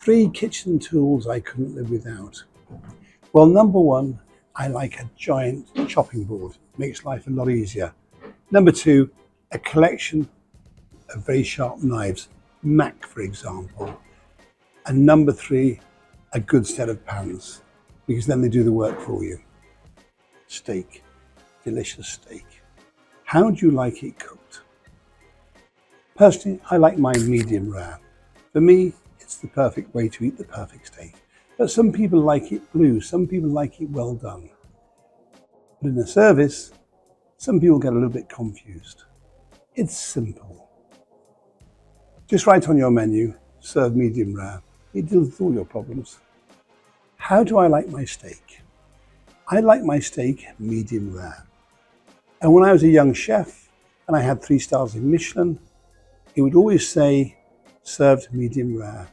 3 kitchen tools I couldn't live without. Well, number 1, I like a giant chopping board. Makes life a lot easier. Number 2, a collection of very sharp knives, Mac for example. And number 3, a good set of pans, because then they do the work for you. Steak, delicious steak. How do you like it cooked? Personally, I like mine medium rare. For me, it's the perfect way to eat the perfect steak. But some people like it blue, some people like it well done. But in the service, some people get a little bit confused. It's simple. Just write on your menu, serve medium rare. It deals with all your problems. How do I like my steak? I like my steak medium rare. And when I was a young chef and I had 3 stars in Michelin, it would always say, served medium rare.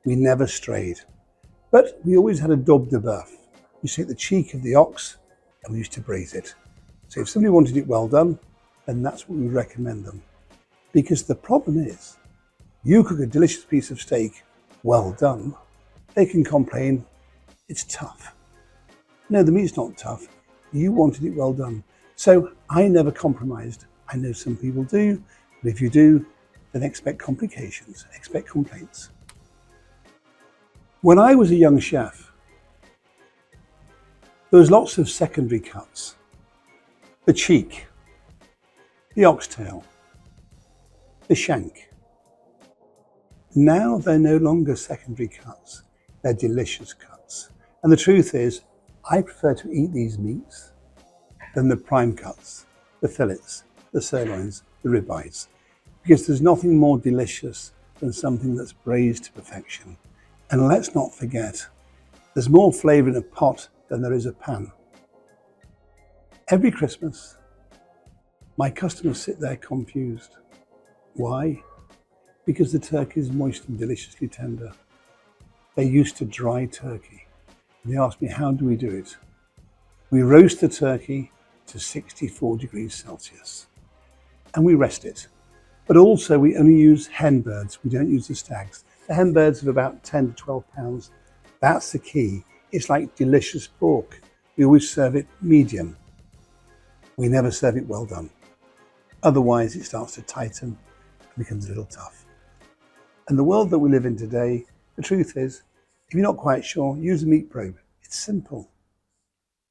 We never strayed. But we always had a daube de boeuf. We take the cheek of the ox and we used to braise it. So if somebody wanted it well done, then that's what we would recommend them. Because the problem is, you cook a delicious piece of steak well done, they can complain it's tough. No, the meat's not tough. You wanted it well done. So I never compromised. I know some people do, but if you do, then expect complications, expect complaints. When I was a young chef, there was lots of secondary cuts. The cheek, the oxtail, the shank. Now they're no longer secondary cuts, they're delicious cuts. And the truth is, I prefer to eat these meats than the prime cuts, the fillets, the sirloins, the ribeyes, because there's nothing more delicious than something that's braised to perfection. And let's not forget, there's more flavour in a pot than there is a pan. Every Christmas, my customers sit there confused. Why? Because the turkey is moist and deliciously tender. They're used to dry turkey. And they ask me, how do we do it? We roast the turkey to 64 degrees Celsius and we rest it. But also we only use hen birds, we don't use the stags. The hen birds are about 10 to 12 pounds. That's the key. It's like delicious pork. We always serve it medium. We never serve it well done. Otherwise it starts to tighten and becomes a little tough. And the world that we live in today, the truth is, if you're not quite sure, use a meat probe. It's simple.